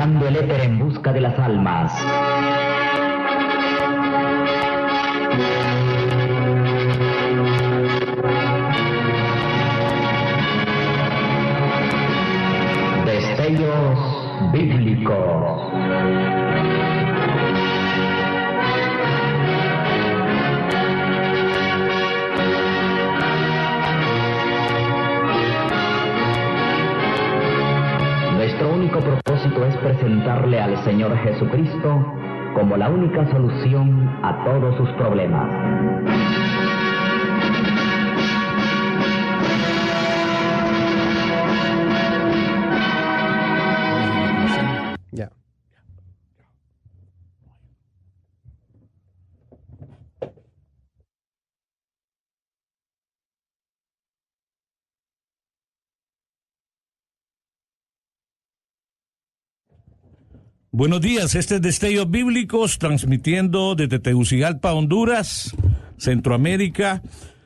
surcando el éter en busca de las almas. Destellos bíblicos. Nuestro único propósito es presentarle al Señor Jesucristo como la única solución a todos sus problemas. Ya. Buenos días, este es Destellos Bíblicos, transmitiendo desde Tegucigalpa, Honduras, Centroamérica,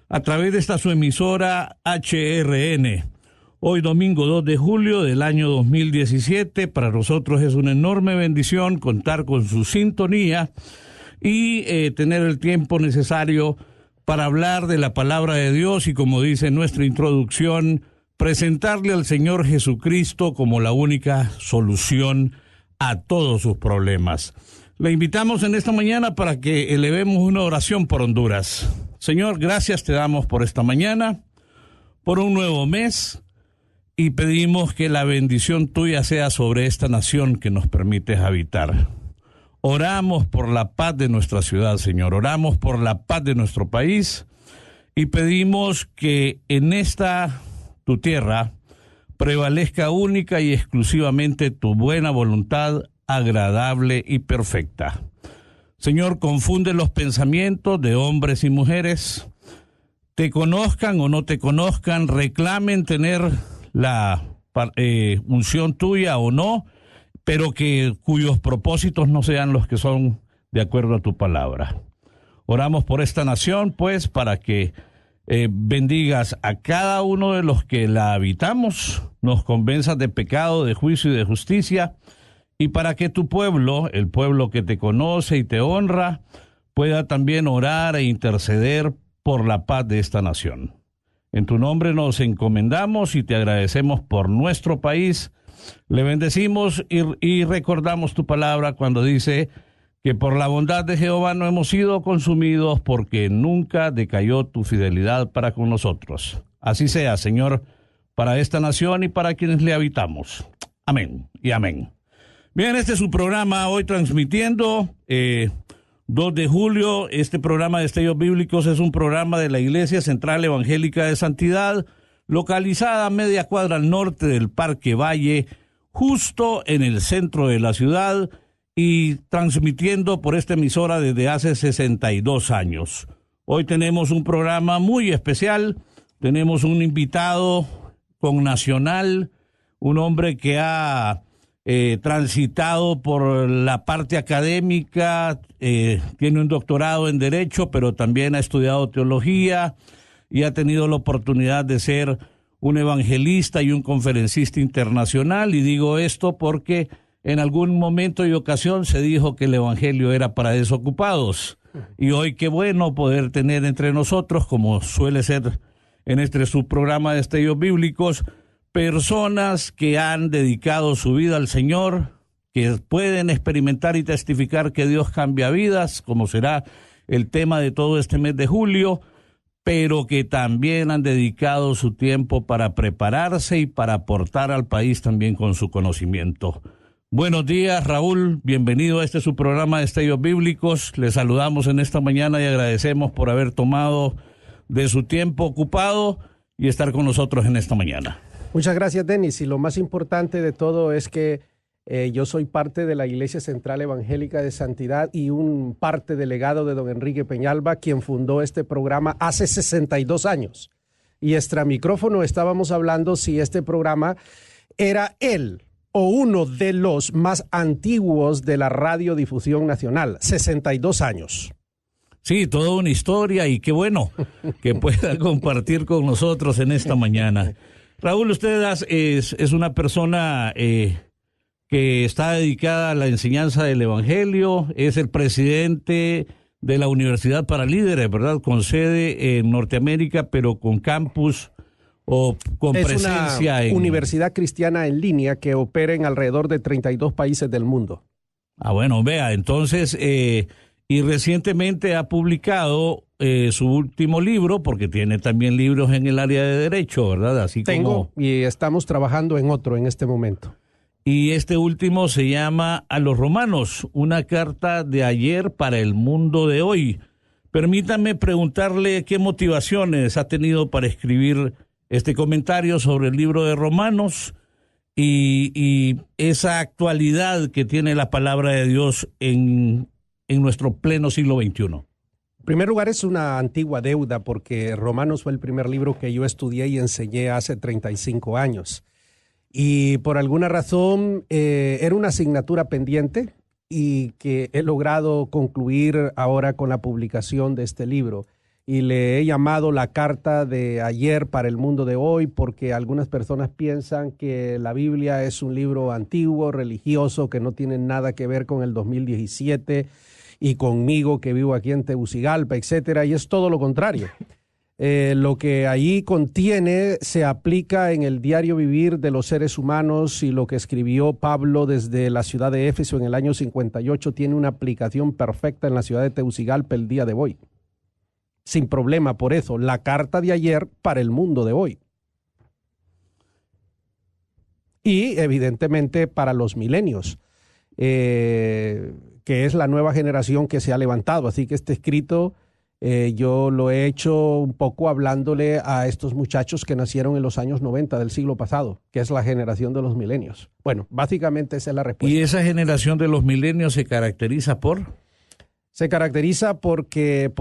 a través de esta su emisora HRN. Hoy domingo 2 de julio del año 2017, para nosotros es una enorme bendición contar con su sintonía y tener el tiempo necesario para hablar de la palabra de Dios y, como dice nuestra introducción, presentarle al Señor Jesucristo como la única solución a todos sus problemas. Le invitamos en esta mañana para que elevemos una oración por Honduras. Señor, gracias te damos por esta mañana, por un nuevo mes, y pedimos que la bendición tuya sea sobre esta nación que nos permites habitar. Oramos por la paz de nuestra ciudad, Señor. Oramos por la paz de nuestro país y pedimos que en esta tu tierra prevalezca única y exclusivamente tu buena voluntad, agradable y perfecta. Señor, confunde los pensamientos de hombres y mujeres, te conozcan o no te conozcan, reclamen tener la unción tuya o no, pero cuyos propósitos no sean los que son de acuerdo a tu palabra. Oramos por esta nación, pues, para que bendigas a cada uno de los que la habitamos, nos convenzas de pecado, de juicio y de justicia, y para que tu pueblo, el pueblo que te conoce y te honra, pueda también orar e interceder por la paz de esta nación. En tu nombre nos encomendamos y te agradecemos por nuestro país. Le bendecimos y recordamos tu palabra cuando dice que por la bondad de Jehová no hemos sido consumidos, porque nunca decayó tu fidelidad para con nosotros. Así sea, Señor, para esta nación y para quienes le habitamos. Amén y amén. Bien, este es su programa hoy transmitiendo 2 de julio. Este programa de Destellos Bíblicos es un programa de la Iglesia Central Evangélica de Santidad, localizada a media cuadra al norte del Parque Valle, justo en el centro de la ciudad, y transmitiendo por esta emisora desde hace 62 años. Hoy tenemos un programa muy especial, tenemos un invitado connacional, un hombre que ha transitado por la parte académica, tiene un doctorado en Derecho, pero también ha estudiado Teología y ha tenido la oportunidad de ser un evangelista y un conferencista internacional. Y digo esto porque en algún momento y ocasión se dijo que el evangelio era para desocupados. Y hoy qué bueno poder tener entre nosotros, como suele ser en este subprograma de Destellos Bíblicos, personas que han dedicado su vida al Señor, que pueden experimentar y testificar que Dios cambia vidas, como será el tema de todo este mes de julio, pero que también han dedicado su tiempo para prepararse y para aportar al país también con su conocimiento. Buenos días, Raúl, bienvenido a este su programa de Destellos Bíblicos. Le saludamos en esta mañana y agradecemos por haber tomado de su tiempo ocupado y estar con nosotros en esta mañana. Muchas gracias, Denis. Y lo más importante de todo es que yo soy parte de la Iglesia Central Evangélica de Santidad y un parte delegado de don Enrique Peñalba, quien fundó este programa hace 62 años. Y extra micrófono estábamos hablando si este programa era él o uno de los más antiguos de la radiodifusión nacional, 62 años. Sí, toda una historia, y qué bueno que pueda compartir con nosotros en esta mañana. Raúl, usted es una persona que está dedicada a la enseñanza del Evangelio, es el presidente de la Universidad para Líderes, ¿verdad? Con sede en Norteamérica, pero con campus o con presencia en... Es una universidad cristiana en línea que opera en alrededor de 32 países del mundo. Ah, bueno, vea, entonces, y recientemente ha publicado su último libro, porque tiene también libros en el área de Derecho, ¿verdad? Así Tengo, y estamos trabajando en otro en este momento. Y este último se llama A los Romanos, una carta de ayer para el mundo de hoy. Permítame preguntarle qué motivaciones ha tenido para escribir este comentario sobre el libro de Romanos y esa actualidad que tiene la palabra de Dios en nuestro pleno siglo XXI. En primer lugar, es una antigua deuda porque Romanos fue el primer libro que yo estudié y enseñé hace 35 años. Y por alguna razón era una asignatura pendiente y que he logrado concluir ahora con la publicación de este libro. Y le he llamado la carta de ayer para el mundo de hoy porque algunas personas piensan que la Biblia es un libro antiguo, religioso, que no tiene nada que ver con el 2017 y conmigo que vivo aquí en Tegucigalpa, etcétera, y es todo lo contrario. Lo que allí contiene se aplica en el diario vivir de los seres humanos y lo que escribió Pablo desde la ciudad de Éfeso en el año 58 tiene una aplicación perfecta en la ciudad de Tegucigalpa el día de hoy. Sin problema, por eso, la carta de ayer para el mundo de hoy. Y evidentemente para los milenios, que es la nueva generación que se ha levantado. Así que este escrito yo lo he hecho un poco hablándole a estos muchachos que nacieron en los años 90 del siglo pasado, que es la generación de los milenios. Bueno, básicamente esa es la respuesta. ¿Y esa generación de los milenios se caracteriza por? Se caracteriza por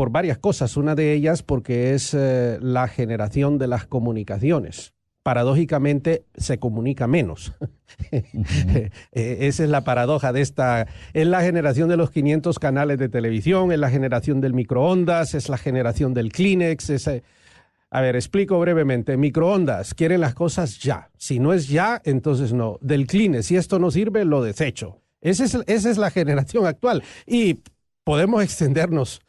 varias cosas. Una de ellas porque es la generación de las comunicaciones. Paradójicamente se comunica menos. Esa es la paradoja de esta. Es la generación de los 500 canales de televisión, es la generación del microondas, es la generación del Kleenex. A ver, explico brevemente. Microondas, quieren las cosas ya. Si no es ya, entonces no. Del Kleenex, si esto no sirve, lo desecho. Esa es la generación actual. Y podemos extendernos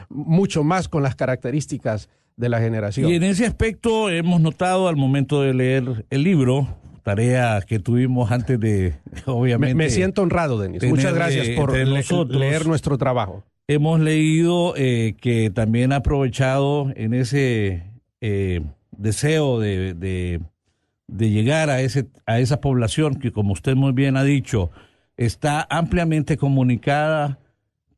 mucho más con las características de la generación. Y en ese aspecto hemos notado al momento de leer el libro, tarea que tuvimos antes de, obviamente... Me siento honrado, Denis. Muchas gracias por leer nuestro trabajo. Hemos leído que también ha aprovechado en ese deseo de llegar a esa población que, como usted muy bien ha dicho, está ampliamente comunicada,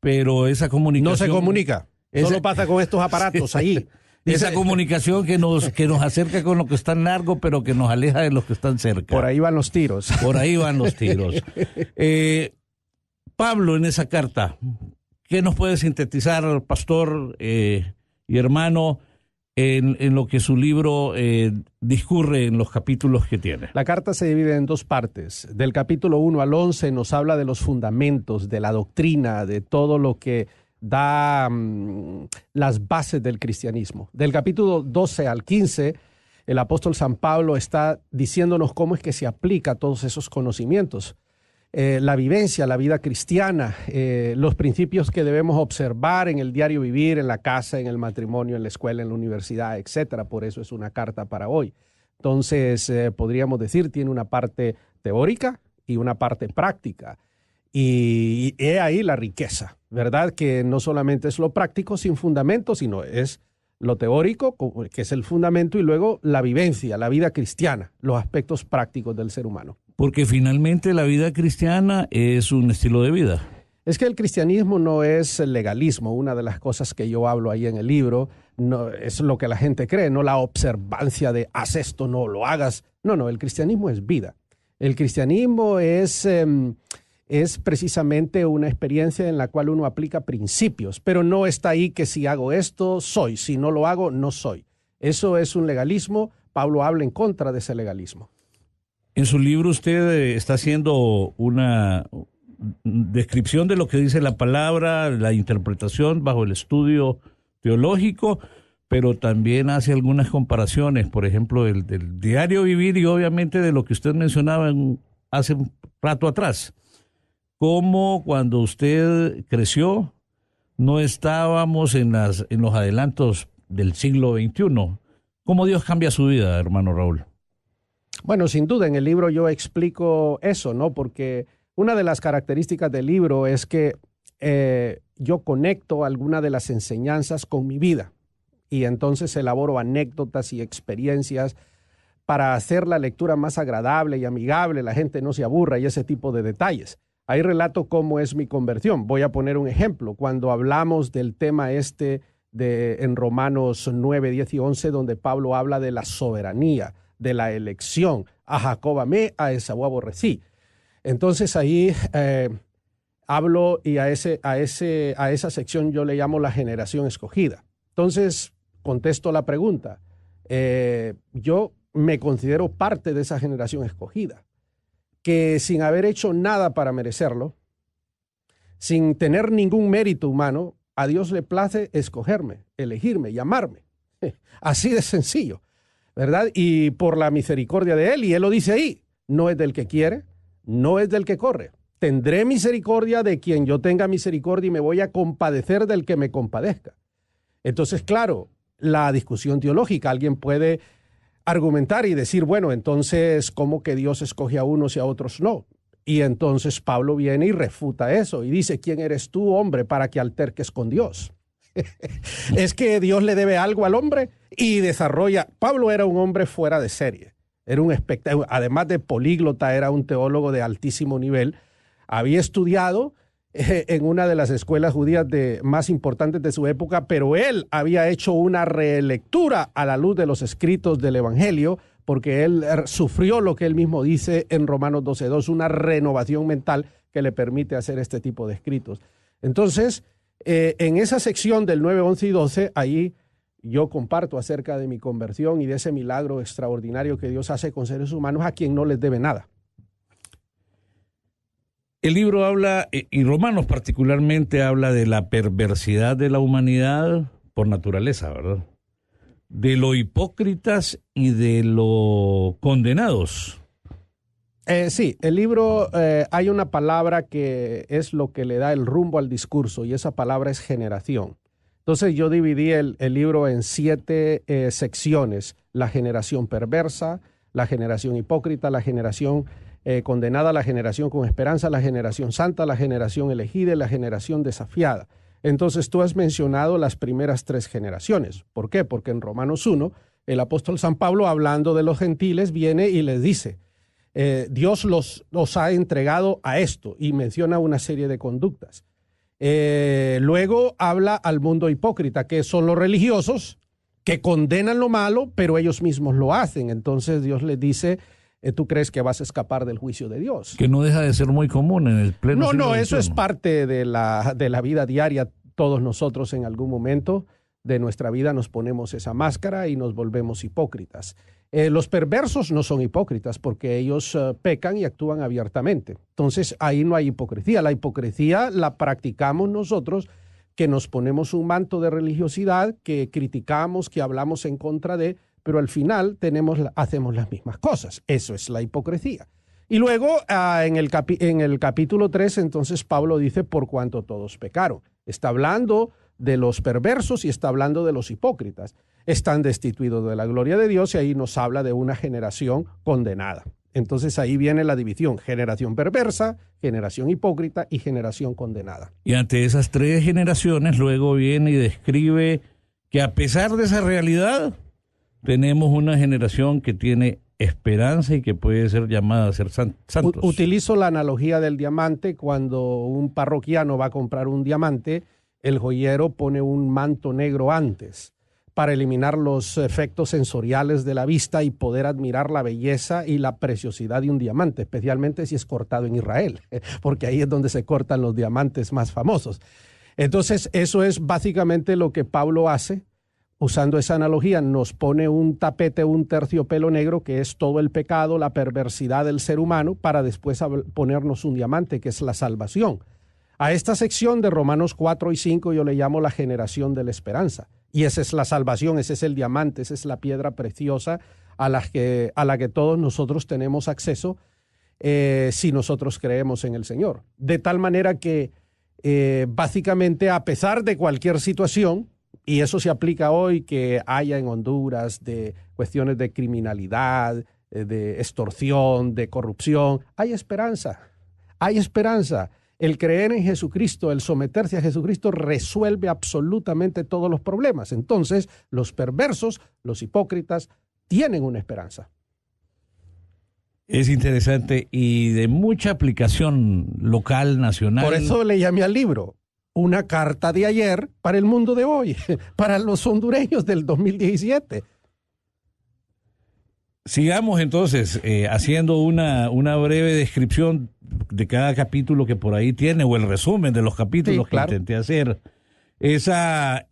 pero esa comunicación... No se comunica. Solo pasa con estos aparatos ahí. Esa comunicación que nos acerca con los que están largos, pero que nos aleja de los que están cerca. Por ahí van los tiros. Por ahí van los tiros. Pablo, en esa carta, ¿qué nos puede sintetizar, pastor y hermano, en lo que su libro discurre en los capítulos que tiene? La carta se divide en dos partes. Del capítulo 1 al 11 nos habla de los fundamentos, de la doctrina, de todo lo que da las bases del cristianismo. Del capítulo 12 al 15, el apóstol San Pablo está diciéndonos cómo es que se aplica todos esos conocimientos. La vivencia, la vida cristiana, los principios que debemos observar en el diario vivir, en la casa, en el matrimonio, en la escuela, en la universidad, etcétera. Por eso es una carta para hoy. Entonces, podríamos decir, tiene una parte teórica y una parte práctica. Y he ahí la riqueza, ¿verdad? Que no solamente es lo práctico sin fundamento, sino es lo teórico, que es el fundamento, y luego la vivencia, la vida cristiana, los aspectos prácticos del ser humano. Porque finalmente la vida cristiana es un estilo de vida. Es que el cristianismo no es el legalismo. Una de las cosas que yo hablo ahí en el libro no es lo que la gente cree, no la observancia de haz esto, no lo hagas. No, el cristianismo es vida. El cristianismo es precisamente una experiencia en la cual uno aplica principios, pero no está ahí que si hago esto, soy, si no lo hago, no soy. Eso es un legalismo. Pablo habla en contra de ese legalismo. En su libro usted está haciendo una descripción de lo que dice la palabra, la interpretación bajo el estudio teológico, pero también hace algunas comparaciones, por ejemplo, del diario vivir y obviamente de lo que usted mencionaba hace un rato atrás, cómo cuando usted creció no estábamos en los adelantos del siglo XXI. ¿Cómo Dios cambia su vida, hermano Raúl? Bueno, sin duda, en el libro yo explico eso, ¿no? Porque una de las características del libro es que yo conecto alguna de las enseñanzas con mi vida y entonces elaboro anécdotas y experiencias para hacer la lectura más agradable y amigable, la gente no se aburra y ese tipo de detalles. Ahí relato cómo es mi conversión. Voy a poner un ejemplo. Cuando hablamos del tema en Romanos 9, 10 y 11, donde Pablo habla de la soberanía, de la elección. A Jacob amé, a Esaú aborrecí. Entonces ahí hablo y a esa sección yo le llamo la generación escogida. Entonces contesto la pregunta. Yo me considero parte de esa generación escogida, que sin haber hecho nada para merecerlo, sin tener ningún mérito humano, a Dios le place escogerme, elegirme, llamarme. Así de sencillo, ¿verdad? Y por la misericordia de Él, y Él lo dice ahí, no es del que quiere, no es del que corre. Tendré misericordia de quien yo tenga misericordia y me voy a compadecer del que me compadezca. Entonces, claro, la discusión teológica, alguien puede argumentar y decir, bueno, entonces, ¿cómo que Dios escoge a unos y a otros no? Y entonces Pablo viene y refuta eso y dice, ¿quién eres tú, hombre, para que alterques con Dios? Es que Dios le debe algo al hombre y desarrolla. Pablo era un hombre fuera de serie, era un espectáculo, además de políglota, era un teólogo de altísimo nivel, había estudiado en una de las escuelas judías más importantes de su época, pero él había hecho una relectura a la luz de los escritos del Evangelio, porque él sufrió lo que él mismo dice en Romanos 12:2, una renovación mental que le permite hacer este tipo de escritos. Entonces, en esa sección del 9, 11 y 12, ahí yo comparto acerca de mi conversión y de ese milagro extraordinario que Dios hace con seres humanos a quien no les debe nada. El libro habla, y Romanos particularmente habla de la perversidad de la humanidad por naturaleza, ¿verdad? De lo hipócritas y de lo condenados. Sí, el libro, hay una palabra que es lo que le da el rumbo al discurso y esa palabra es generación. Entonces yo dividí el libro en 7 secciones: la generación perversa, la generación hipócrita, la generación condenada, la generación con esperanza, la generación santa, la generación elegida y la generación desafiada. Entonces tú has mencionado las primeras 3 generaciones. ¿Por qué? Porque en Romanos 1, el apóstol San Pablo, hablando de los gentiles, viene y les dice, Dios los ha entregado a esto, y menciona una serie de conductas. Luego habla al mundo hipócrita, que son los religiosos, que condenan lo malo, pero ellos mismos lo hacen. Entonces Dios les dice, ¿tú crees que vas a escapar del juicio de Dios? Que no deja de ser muy común en el pleno siglo No, XXI. eso es parte de la vida diaria. Todos nosotros en algún momento de nuestra vida nos ponemos esa máscara y nos volvemos hipócritas. Los perversos no son hipócritas porque ellos pecan y actúan abiertamente. Entonces ahí no hay hipocresía. La hipocresía la practicamos nosotros, que nos ponemos un manto de religiosidad, que criticamos, que hablamos en contra de, pero al final hacemos las mismas cosas. Eso es la hipocresía. Y luego en el capítulo 3, entonces Pablo dice, por cuanto todos pecaron. Está hablando de los perversos y está hablando de los hipócritas. Están destituidos de la gloria de Dios y ahí nos habla de una generación condenada. Entonces ahí viene la división: generación perversa, generación hipócrita y generación condenada. Y ante esas 3 generaciones luego viene y describe que a pesar de esa realidad, tenemos una generación que tiene esperanza y que puede ser llamada a ser santos. Utilizo la analogía del diamante. Cuando un parroquiano va a comprar un diamante, el joyero pone un manto negro antes para eliminar los efectos sensoriales de la vista y poder admirar la belleza y la preciosidad de un diamante, especialmente si es cortado en Israel, porque ahí es donde se cortan los diamantes más famosos. Entonces, eso es básicamente lo que Pablo hace. Usando esa analogía, nos pone un tapete, un terciopelo negro, que es todo el pecado, la perversidad del ser humano, para después ponernos un diamante, que es la salvación. A esta sección de Romanos 4 y 5 yo le llamo la generación de la esperanza. Y esa es la salvación, ese es el diamante, esa es la piedra preciosa a la que todos nosotros tenemos acceso. si nosotros creemos en el Señor. De tal manera que básicamente, a pesar de cualquier situación, y eso se aplica hoy que haya en Honduras de cuestiones de criminalidad, de extorsión, de corrupción, hay esperanza, hay esperanza. El creer en Jesucristo, el someterse a Jesucristo resuelve absolutamente todos los problemas. Entonces, los perversos, los hipócritas, tienen una esperanza. Es interesante y de mucha aplicación local, nacional. Por eso le llamé al libro una carta de ayer para el mundo de hoy, para los hondureños del 2017. Sigamos entonces haciendo una breve descripción de cada capítulo que por ahí tiene, o el resumen de los capítulos, sí, claro, que intenté hacer. Esa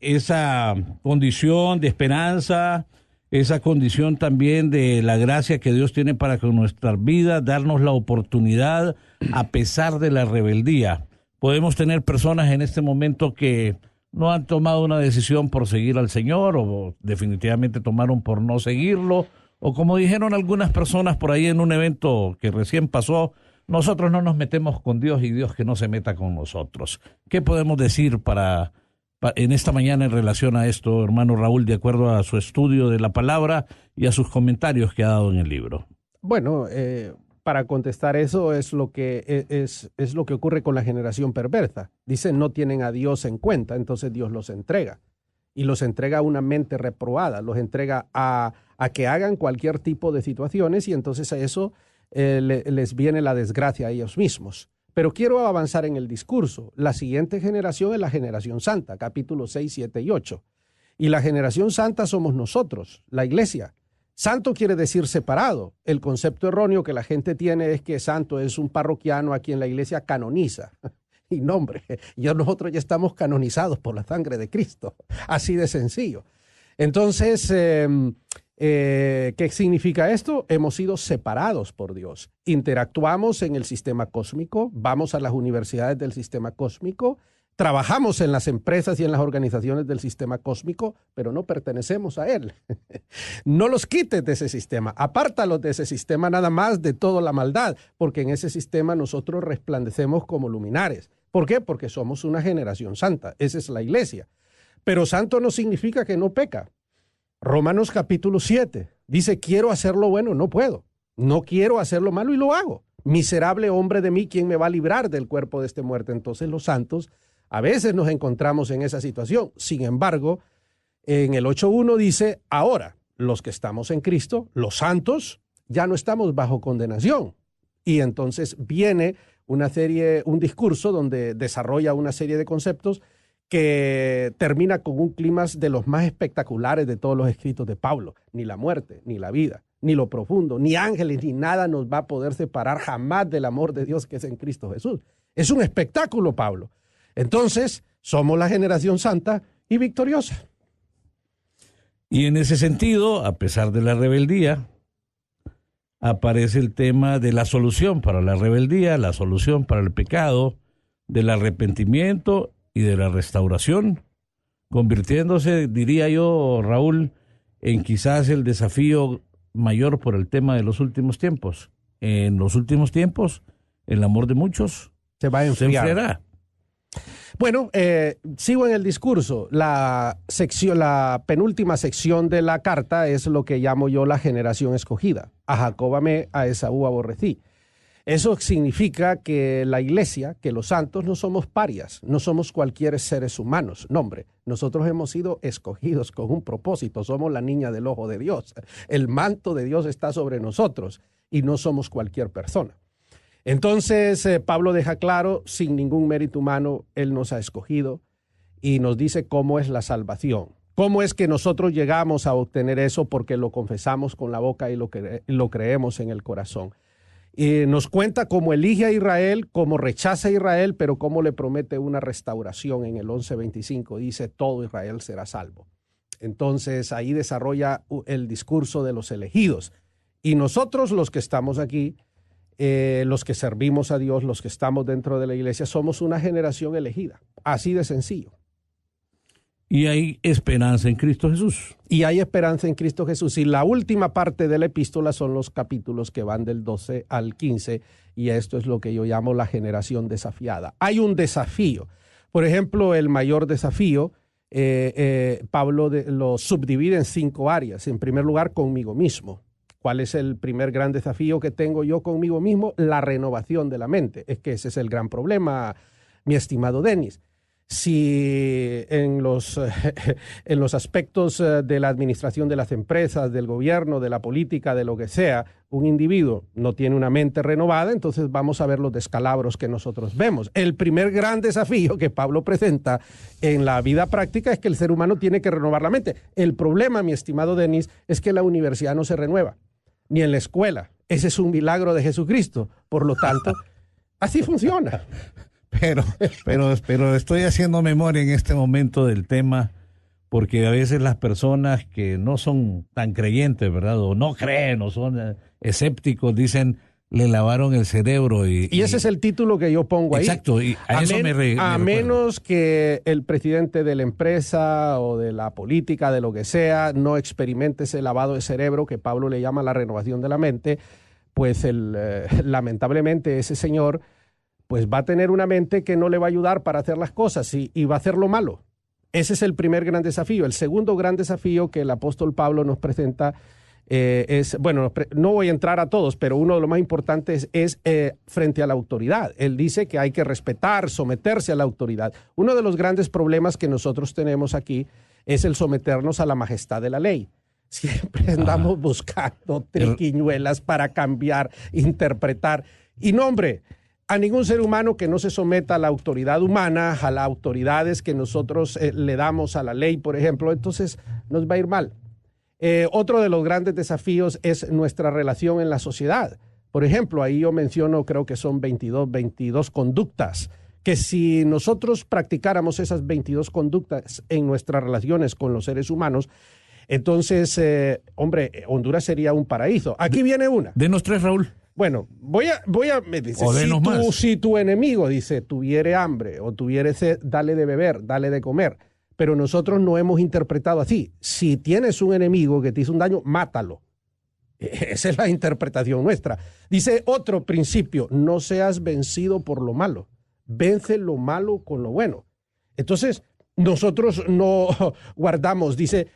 condición de esperanza, esa condición también de la gracia que Dios tiene para con nuestras vidas, darnos la oportunidad a pesar de la rebeldía. Podemos tener personas en este momento que no han tomado una decisión por seguir al Señor, o definitivamente tomaron por no seguirlo, o como dijeron algunas personas por ahí en un evento que recién pasó, nosotros no nos metemos con Dios y Dios que no se meta con nosotros. ¿Qué podemos decir en esta mañana en relación a esto, hermano Raúl, de acuerdo a su estudio de la palabra y a sus comentarios que ha dado en el libro? Bueno, para contestar eso es lo que ocurre con la generación perversa. Dicen no tienen a Dios en cuenta, entonces Dios los entrega. Y los entrega a una mente reprobada, los entrega a que hagan cualquier tipo de situaciones, y entonces a eso les viene la desgracia a ellos mismos. Pero quiero avanzar en el discurso. La siguiente generación es la generación santa, capítulos 6, 7 y 8. Y la generación santa somos nosotros, la iglesia. Santo quiere decir separado. El concepto erróneo que la gente tiene es que santo es un parroquiano a quien la iglesia canoniza. Y no, hombre, nosotros ya estamos canonizados por la sangre de Cristo. Así de sencillo. Entonces, ¿qué significa esto? Hemos sido separados por Dios. Interactuamos en el sistema cósmico, vamos a las universidades del sistema cósmico, trabajamos en las empresas y en las organizaciones del sistema cósmico, pero no pertenecemos a él. No los quites de ese sistema, apártalos de ese sistema nada más de toda la maldad, porque en ese sistema nosotros resplandecemos como luminares. ¿Por qué? Porque somos una generación santa, esa es la iglesia. Pero santo no significa que no peca. Romanos capítulo 7 dice, quiero hacer lo bueno, no puedo. No quiero hacer lo malo y lo hago. Miserable hombre de mí, ¿quién me va a librar del cuerpo de esta muerte? Entonces los santos a veces nos encontramos en esa situación. Sin embargo, en el 8.1 dice, ahora los que estamos en Cristo, los santos, ya no estamos bajo condenación. Y entonces viene un discurso donde desarrolla una serie de conceptos que termina con un clímax de los más espectaculares de todos los escritos de Pablo. Ni la muerte, ni la vida, ni lo profundo, ni ángeles, ni nada nos va a poder separar jamás del amor de Dios que es en Cristo Jesús. Es un espectáculo, Pablo. Entonces, somos la generación santa y victoriosa. Y en ese sentido, a pesar de la rebeldía, aparece el tema de la solución para la rebeldía, la solución para el pecado, del arrepentimiento y de la restauración, convirtiéndose, diría yo, Raúl, en quizás el desafío mayor por el tema de los últimos tiempos. En los últimos tiempos, el amor de muchos se va a enfriar. Se enfriará. Bueno, sigo en el discurso. La penúltima sección de la carta es lo que llamo yo la generación escogida. A Jacob amé, a Esaú aborrecí. Eso significa que la iglesia, que los santos no somos parias, no somos cualquier seres humanos. No, hombre, nosotros hemos sido escogidos con un propósito, somos la niña del ojo de Dios. El manto de Dios está sobre nosotros y no somos cualquier persona. Entonces, Pablo deja claro, sin ningún mérito humano, Él nos ha escogido y nos dice cómo es la salvación. ¿Cómo es que nosotros llegamos a obtener eso? Porque lo confesamos con la boca y lo creemos en el corazón. Y nos cuenta cómo elige a Israel, cómo rechaza a Israel, pero cómo le promete una restauración en el 11:25. Dice, todo Israel será salvo. Entonces, ahí desarrolla el discurso de los elegidos. Y nosotros, los que estamos aquí, los que servimos a Dios, los que estamos dentro de la iglesia, somos una generación elegida. Así de sencillo. Y hay esperanza en Cristo Jesús. Y hay esperanza en Cristo Jesús. Y la última parte de la epístola son los capítulos que van del 12 al 15. Y esto es lo que yo llamo la generación desafiada. Hay un desafío. Por ejemplo, el mayor desafío, Pablo lo subdivide en 5 áreas. En primer lugar, conmigo mismo. ¿Cuál es el primer gran desafío que tengo yo conmigo mismo? La renovación de la mente. Es que ese es el gran problema, mi estimado Denis. Si en los aspectos de la administración de las empresas, del gobierno, de la política, de lo que sea, un individuo no tiene una mente renovada, entonces vamos a ver los descalabros que nosotros vemos. El primer gran desafío que Pablo presenta en la vida práctica es que el ser humano tiene que renovar la mente. El problema, mi estimado Denis, es que la universidad no se renueva, ni en la escuela. Ese es un milagro de Jesucristo. Por lo tanto, así funciona. Pero estoy haciendo memoria en este momento del tema, porque a veces las personas que no son tan creyentes, ¿verdad? O no creen, o son escépticos, dicen, le lavaron el cerebro. Y ese es el título que yo pongo ahí. Exacto, y a menos que el presidente de la empresa o de la política, de lo que sea, no experimente ese lavado de cerebro que Pablo le llama la renovación de la mente, pues lamentablemente ese señor pues va a tener una mente que no le va a ayudar para hacer las cosas y va a hacer lo malo. Ese es el primer gran desafío. El segundo gran desafío que el apóstol Pablo nos presenta es, bueno, no voy a entrar a todos, pero uno de los más importantes es frente a la autoridad. Él dice que hay que respetar, someterse a la autoridad. Uno de los grandes problemas que nosotros tenemos aquí es el someternos a la majestad de la ley. Siempre andamos buscando triquiñuelas para cambiar, interpretar. Y no, hombre, a ningún ser humano que no se someta a la autoridad humana, a las autoridades que nosotros le damos a la ley, por ejemplo, entonces nos va a ir mal. Otro de los grandes desafíos es nuestra relación en la sociedad. Por ejemplo, ahí yo menciono, creo que son 22 conductas, que si nosotros practicáramos esas 22 conductas en nuestras relaciones con los seres humanos, entonces, hombre, Honduras sería un paraíso. Aquí viene una. Denos 3, Raúl. Bueno, me dice, si tu enemigo, dice, tuviere hambre o tuviere sed, dale de beber, dale de comer. Pero nosotros no hemos interpretado así. Si tienes un enemigo que te hizo un daño, mátalo. Esa es la interpretación nuestra. Dice otro principio, no seas vencido por lo malo. Vence lo malo con lo bueno. Entonces, nosotros no guardamos, dice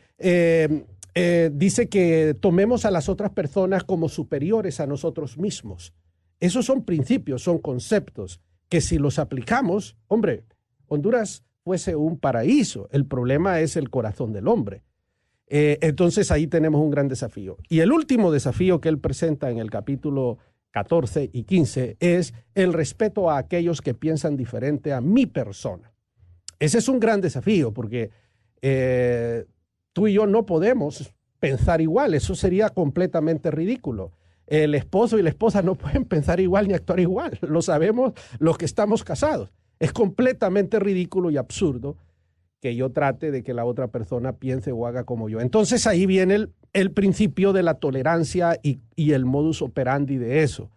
que tomemos a las otras personas como superiores a nosotros mismos. Esos son principios, son conceptos que si los aplicamos, hombre, Honduras fuese un paraíso. El problema es el corazón del hombre. Entonces ahí tenemos un gran desafío. Y el último desafío que él presenta en el capítulo 14 y 15 es el respeto a aquellos que piensan diferente a mi persona. Ese es un gran desafío porque tú y yo no podemos pensar igual, eso sería completamente ridículo. El esposo y la esposa no pueden pensar igual ni actuar igual, lo sabemos los que estamos casados. Es completamente ridículo y absurdo que yo trate de que la otra persona piense o haga como yo. Entonces ahí viene el principio de la tolerancia y el modus operandi de eso.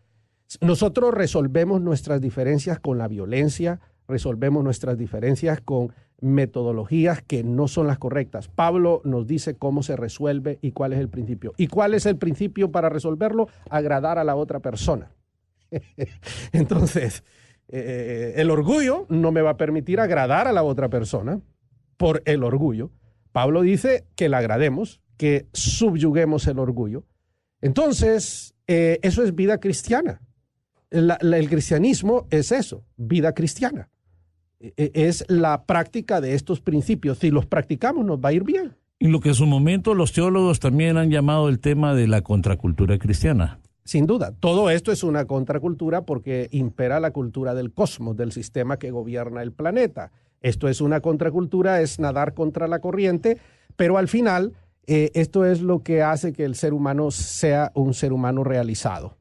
Nosotros resolvemos nuestras diferencias con la violencia, resolvemos nuestras diferencias con metodologías que no son las correctas. Pablo nos dice cómo se resuelve y cuál es el principio. ¿Y cuál es el principio para resolverlo? Agradar a la otra persona. Entonces, el orgullo no me va a permitir agradar a la otra persona por el orgullo. Pablo dice que la agrademos, que subyuguemos el orgullo. Entonces, eso es vida cristiana. El cristianismo es eso, vida cristiana. Es la práctica de estos principios. Si los practicamos, nos va a ir bien. Y lo que en su momento los teólogos también han llamado el tema de la contracultura cristiana. Sin duda, todo esto es una contracultura porque impera la cultura del cosmos, del sistema que gobierna el planeta. Esto es una contracultura, es nadar contra la corriente, pero al final esto es lo que hace que el ser humano sea un ser humano realizado.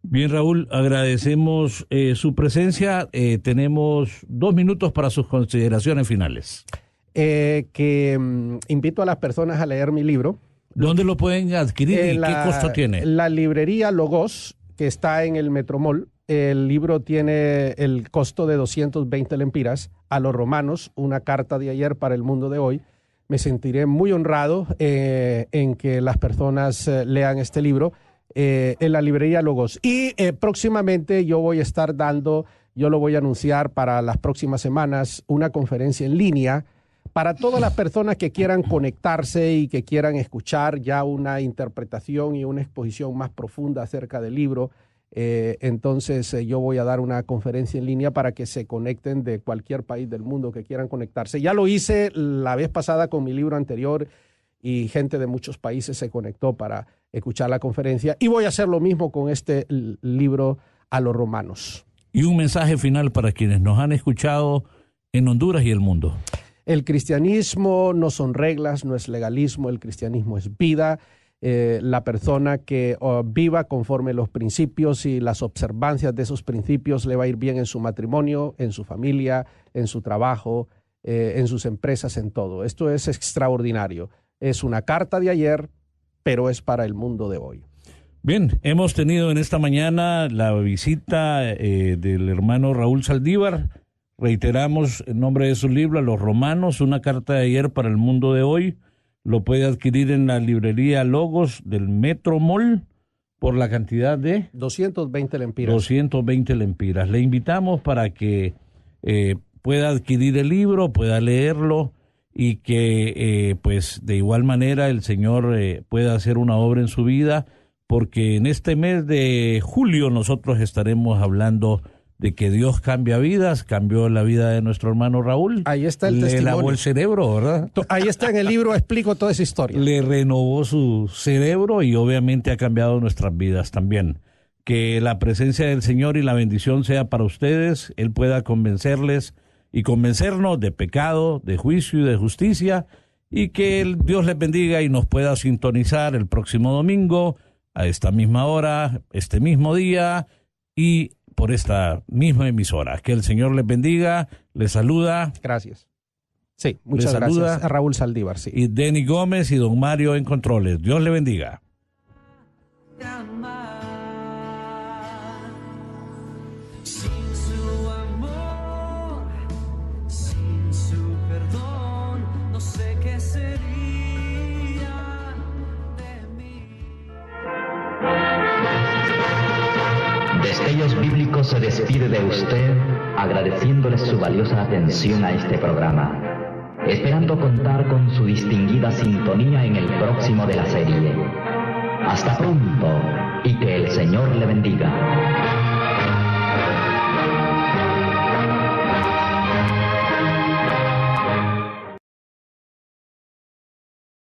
Bien, Raúl, agradecemos su presencia. Tenemos 2 minutos para sus consideraciones finales. Invito a las personas a leer mi libro. ¿Dónde lo pueden adquirir y qué costo tiene? La librería Logos, que está en el Metromol, El libro tiene el costo de 220 lempiras. A los romanos, una carta de ayer para el mundo de hoy. Me sentiré muy honrado en que las personas lean este libro en la librería Logos. Y próximamente yo voy a estar dando, yo lo voy a anunciar para las próximas semanas, una conferencia en línea para todas las personas que quieran conectarse y que quieran escuchar ya una interpretación y una exposición más profunda acerca del libro. Entonces yo voy a dar una conferencia en línea para que se conecten de cualquier país del mundo que quieran conectarse. Ya lo hice la vez pasada con mi libro anterior y gente de muchos países se conectó para escuchar la conferencia, y voy a hacer lo mismo con este libro a los romanos. Y un mensaje final para quienes nos han escuchado en Honduras y el mundo. El cristianismo no son reglas, no es legalismo, el cristianismo es vida. La persona que viva conforme los principios y las observancias de esos principios le va a ir bien en su matrimonio, en su familia, en su trabajo, en sus empresas, en todo. Esto es extraordinario. Es una carta de ayer, pero es para el mundo de hoy. Bien, hemos tenido en esta mañana la visita del hermano Raúl Saldívar. Reiteramos el nombre de su libro, A los Romanos, una carta de ayer para el mundo de hoy. Lo puede adquirir en la librería Logos del Metro Mall por la cantidad de 220 lempiras. 220 lempiras. Le invitamos para que pueda adquirir el libro, pueda leerlo y que pues de igual manera el Señor pueda hacer una obra en su vida, porque en este mes de julio nosotros estaremos hablando de que Dios cambia vidas. Cambió la vida de nuestro hermano Raúl. Ahí está el testimonio. Le lavó el cerebro, ¿verdad? Ahí está en el libro, explico toda esa historia. Le renovó su cerebro y obviamente ha cambiado nuestras vidas también. Que la presencia del Señor y la bendición sea para ustedes, Él pueda convencerles y convencernos de pecado, de juicio y de justicia, y que Dios les bendiga y nos pueda sintonizar el próximo domingo a esta misma hora, este mismo día y por esta misma emisora. Que el Señor les bendiga, les saluda. Gracias. Sí, muchas gracias a Raúl Saldívar. Sí. Y Denny Gómez y don Mario en controles. Dios le bendiga. Destellos Bíblicos se despide de usted agradeciéndole su valiosa atención a este programa, esperando contar con su distinguida sintonía en el próximo de la serie. Hasta pronto y que el Señor le bendiga.